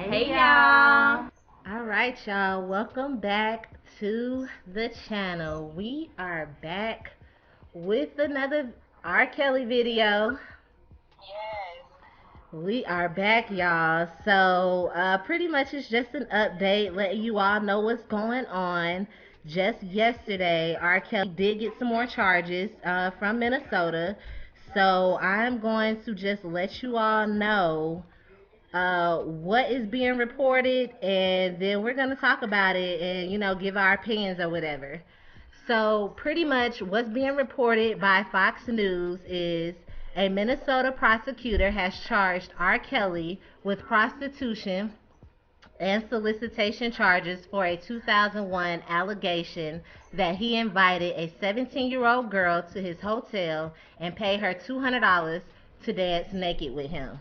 Hey y'all. All right, y'all. Welcome back to the channel. We are back with another R.Kelly video. Yes. We are back, y'all. So, pretty much it's just an update, letting you all know what's going on. Just yesterday, R.Kelly did get some more charges from Minnesota. So, I'm going to just let you all know what is being reported, and then we're going to talk about it and, give our opinions or whatever. So, pretty much what's being reported by Fox News is a Minnesota prosecutor has charged R. Kelly with prostitution and solicitation charges for a 2001 allegation that he invited a 17-year-old girl to his hotel and paid her $200 to dance naked with him.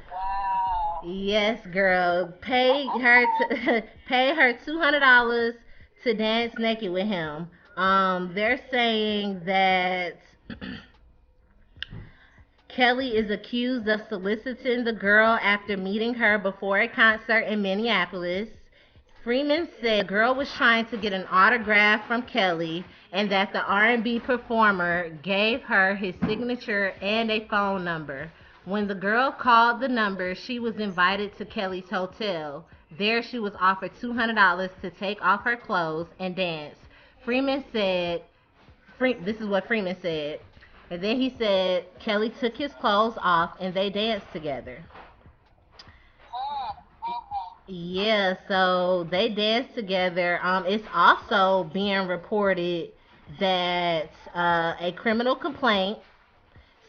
Wow. Yes, girl. Pay her pay her $200 to dance naked with him. They're saying that Kelly is accused of soliciting the girl after meeting her before a concert in Minneapolis. Freeman said the girl was trying to get an autograph from Kelly and that the R&B performer gave her his signature and a phone number. When the girl called the number, she was invited to Kelly's hotel. There she was offered $200 to take off her clothes and dance. Freeman said, this is what Freeman said. And then he said Kelly took his clothes off and they danced together. Yeah, so they danced together. It's also being reported that a criminal complaint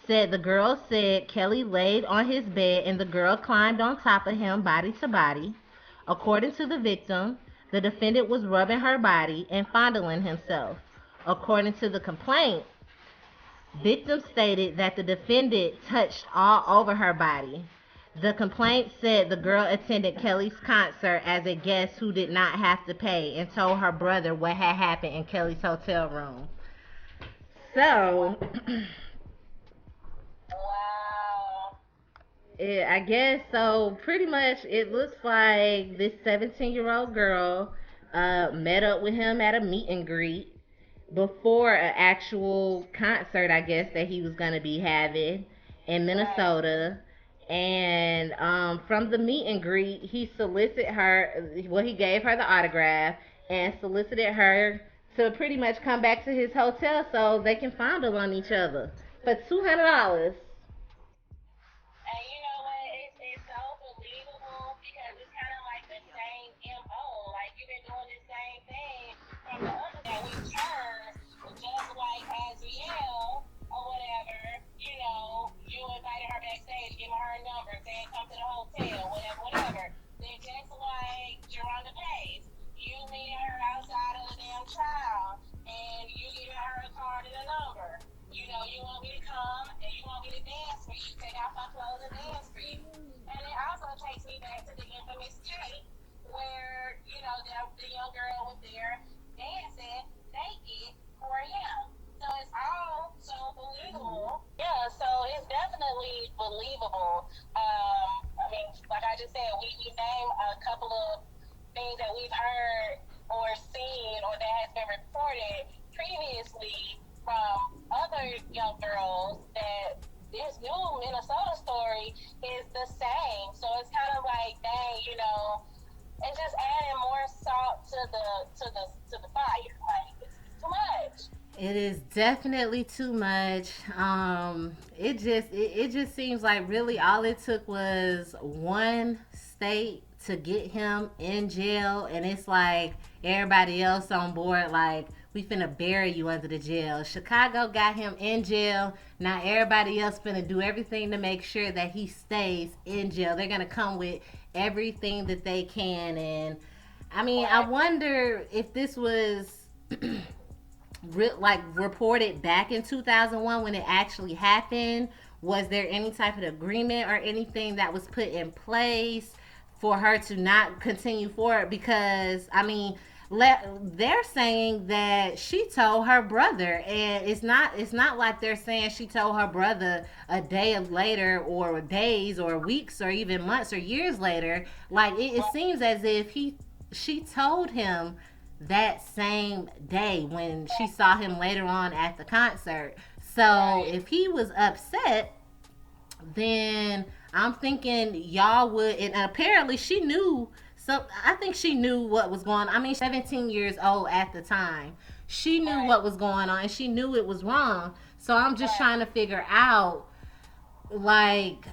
said the girl said Kelly laid on his bed and the girl climbed on top of him body to body. According to the victim, the defendant was rubbing her body and fondling himself. According to the complaint, victim stated that the defendant touched all over her body. The complaint said the girl attended Kelly's concert as a guest who did not have to pay and told her brother what had happened in Kelly's hotel room. So, Wow. I guess so. Pretty much, it looks like this 17-year-old girl met up with him at a meet and greet before an actual concert, I guess, that he was gonna be having in Minnesota. And from the meet and greet, he solicited her. Well, he gave her the autograph and solicited her to pretty much come back to his hotel so they can fondle on each other for $200. And you know what? It's so believable because it's kind of like the same MO. Like you've been doing the same thing from the other that we've heard, just like Azriel or whatever. You invited her backstage, giving her a number, saying come to the hotel, whatever, whatever. Then just like Geronda Pace, you meeting her outside of the damn trial, and you giving her a card and a number. You want me to come and you want me to dance for you, take off my clothes and dance for you. And it also takes me back to the infamous tape where, the young girl was there dancing naked for him. So it's all so believable. Yeah, so it's definitely believable. I mean, like I just said, we name a couple of things that we've heard or seen or that has been reported previously from other young girls that this new Minnesota story is the same. So it's kind of like, dang, it's just adding more salt to the fire. Like it's too much. It is definitely too much. It just seems like really all it took was one state to get him in jail, and it's like everybody else on board, like we finna bury you under the jail. Chicago got him in jail. Now everybody else finna do everything to make sure that he stays in jail. They're gonna come with everything that they can, and I mean, I wonder if this was like reported back in 2001 when it actually happened. Was there any type of agreement or anything that was put in place for her to not continue forward? Because I mean, they're saying that she told her brother, and it's not like they're saying she told her brother a day later or days or weeks or even months or years later. Like it Right, seems as if she told him that same day when she saw him later on at the concert. So right, if he was upset, then I'm thinking y'all would. And apparently, she knew. So I think she knew what was going on. I mean, 17 years old at the time. She knew right, what was going on, and she knew it was wrong. So I'm just right. trying to figure out, like,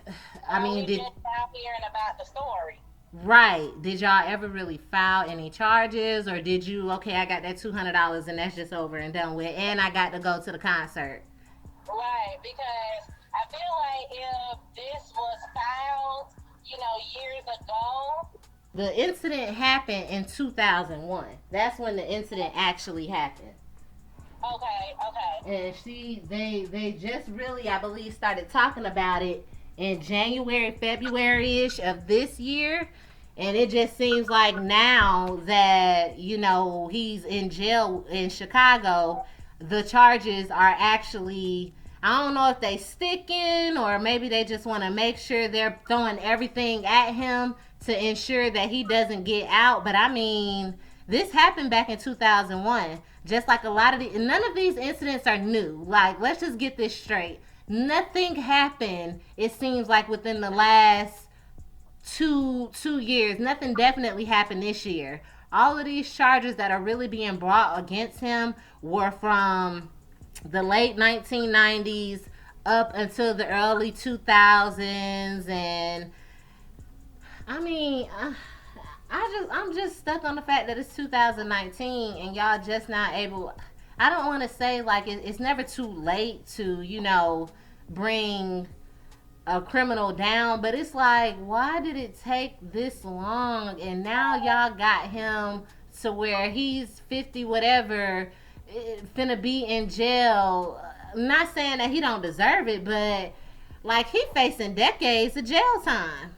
I Are mean, we did just now hearing about the story? right? Did y'all ever really file any charges, or did you? Okay, I got that $200, and that's just over and done with, and I got to go to the concert. Right, because I feel like if this was filed, years ago. The incident happened in 2001. That's when the incident actually happened. Okay, okay. And they just really, I believe, started talking about it in January, February ish of this year. And it just seems like now that, he's in jail in Chicago, the charges are actually, I don't know if they sticking or maybe they just want to make sure they're throwing everything at him to ensure that he doesn't get out. But I mean, this happened back in 2001. Just like a lot of none of these incidents are new. Like, let's just get this straight. Nothing happened, it seems like, within the last two years. Nothing definitely happened this year. All of these charges that are really being brought against him were from the late 1990s up until the early 2000s. And I mean, I'm just stuck on the fact that it's 2019 and y'all just not able. I don't want to say like it's never too late to bring a criminal down, but it's like, why did it take this long? And now y'all got him to where he's 50 whatever, finna be in jail. I'm not saying that he don't deserve it, but like he facing decades of jail time.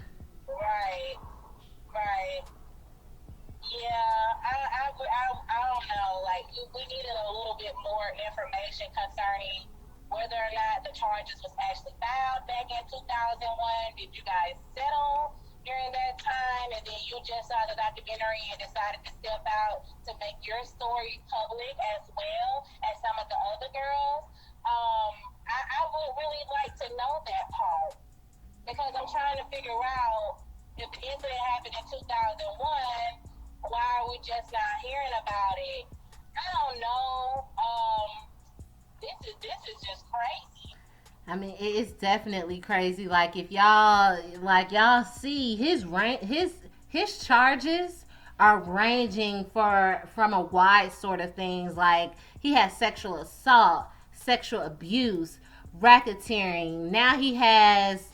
Right, right. Yeah, I don't know. Like, we needed a little bit more information concerning whether or not the charges was actually filed back in 2001. Did you guys settle during that time? And then you just saw the documentary and decided to step out to make your story public as well as some of the other girls. I would really like to know that part because I'm trying to figure out if the incident happened in 2001, why are we just not hearing about it? I don't know. This is just crazy. I mean, it's definitely crazy. Like y'all see his charges are ranging from a wide sort of things. Like he has sexual assault, sexual abuse, racketeering. Now he has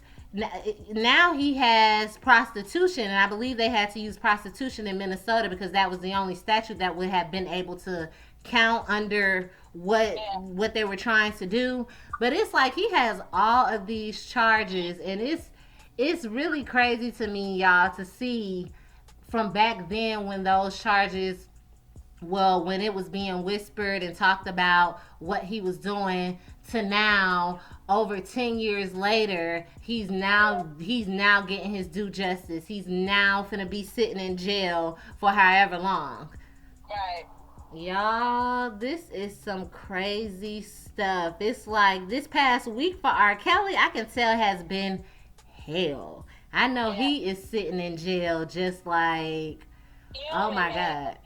prostitution, and I believe they had to use prostitution in Minnesota because that was the only statute that would have been able to count under what Yeah, what they were trying to do. But it's like he has all of these charges, and it's really crazy to me, y'all, to see from back then when those charges, well, when it was being whispered and talked about what he was doing, to now over 10 years later, he's now getting his due justice. He's now finna be sitting in jail for however long. right. Y'all, this is some crazy stuff. It's like this past week for R. Kelly, I can tell has been hell. I know Yeah, he is sitting in jail just like, oh my fuming mad, God.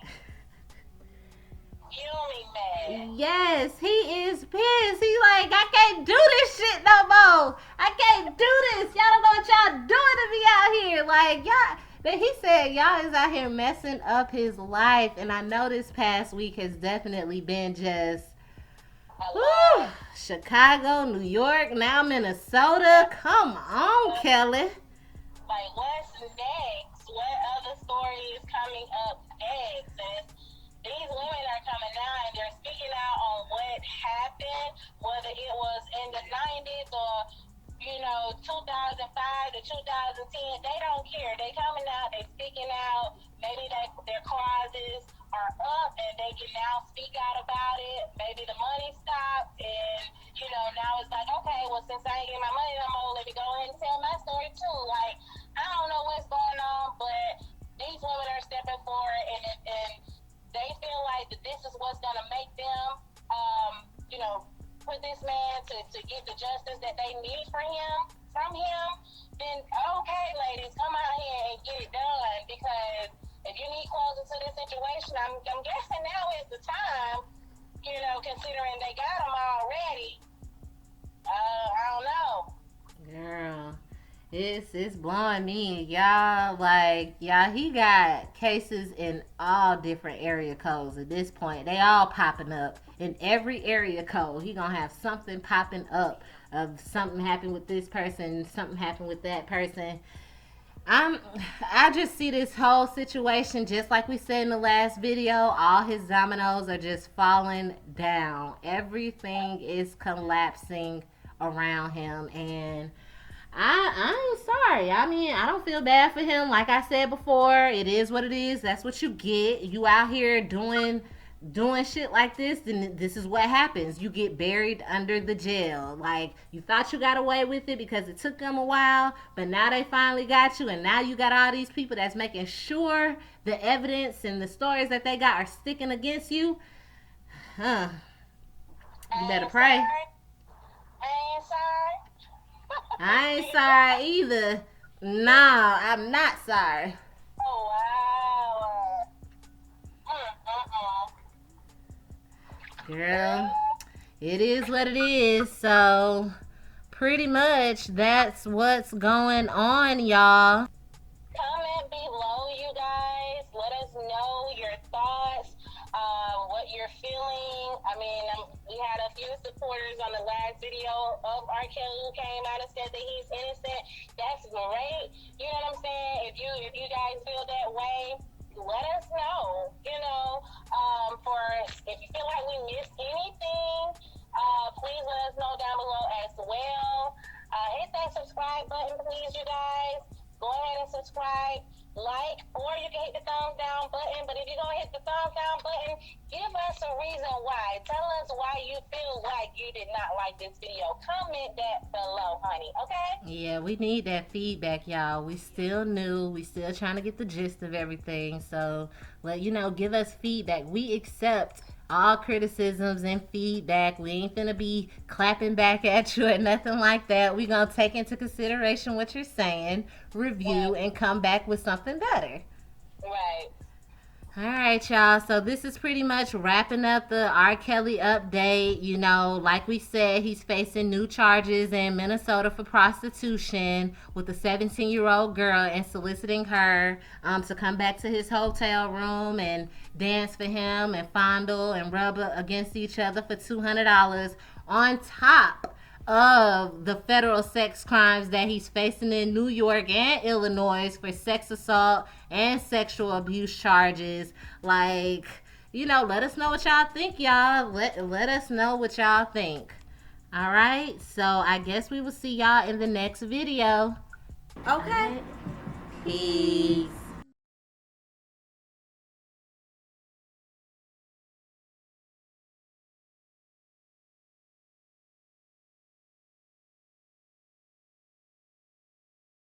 fuming mad. Yes, he is pissed. He like, I can't do this shit no more. I can't do this. Y'all don't know what y'all doing to me out here. Like y'all. But he said y'all is out here messing up his life, and I know this past week has definitely been just, A whew, lot. Chicago, New York, now Minnesota. Come on, What, Kelly. like, what's next? What other story is coming up next? And these women are coming out and they're speaking out on what happened, whether it was in the 90s or 2005 to 2010. They don't care. They coming out. They speaking out. Maybe their closets are they can now speak out about it. Maybe the money stopped, and now it's like, okay, well, since I ain't getting my money no more, let me go ahead and tell my story too. Like, I don't know what's going on, but these women are stepping forward, and they feel like that this is what's gonna make them, put this man to get the justice that they need from him. Then okay, ladies, come out here and get it done, because if you need closer to this situation, I'm guessing now is the time, considering they got him already. I don't know. Girl, it's blowing me, y'all. Like, y'all, he got cases in all different area codes at this point. They all popping up in every area code. He gonna have something popping up of something happened with this person, something happened with that person. I'm I just see this whole situation just like we said in the last video. All his dominoes are just falling down. Everything is collapsing around him, and I ain't sorry. I mean, I don't feel bad for him. Like I said before, it is what it is. That's what you get. You out here doing shit like this, then this is what happens. You get buried under the jail. Like, you thought you got away with it because it took them a while, but now they finally got you, and now you got all these people that's making sure the evidence and the stories that they got are sticking against you. Huh. You better pray. I ain't sorry. I ain't sorry either. No, I'm not sorry. Oh, wow. Girl, it is what it is. So, pretty much that's what's going on, y'all. Comment below, you guys. Let us know your thoughts, what you're feeling. I mean, we had a few supporters on the last video of R.Kelly who came out and said that he's innocent. That's great. You know what I'm saying? If you guys feel that way, let us know. For if you feel like we missed anything, please let us know down below as well. Hit that subscribe button, please, you guys. Go ahead and subscribe, like, or you can hit the thumbs down button. But if you're going to hit the thumbs down button, give us a reason why. Tell us why you feel like you did not like this video. Comment that below, honey, okay? Yeah, we need that feedback, y'all. We still new. We still trying to get the gist of everything. So, give us feedback. We accept all criticisms and feedback. We ain't finna be clapping back at you or nothing like that. We gonna take into consideration what you're saying, review, and come back with something better. Right. All right, y'all. So this is pretty much wrapping up the R. Kelly update. Like we said, he's facing new charges in Minnesota for prostitution with a 17-year-old girl and soliciting her to come back to his hotel room and dance for him and fondle and rub against each other for $200 on top of the federal sex crimes that he's facing in New York and Illinois for sex assault and sexual abuse charges. Like, let us know what y'all think, y'all. Let us know what y'all think. All right, so I guess we will see y'all in the next video. Okay. Peace.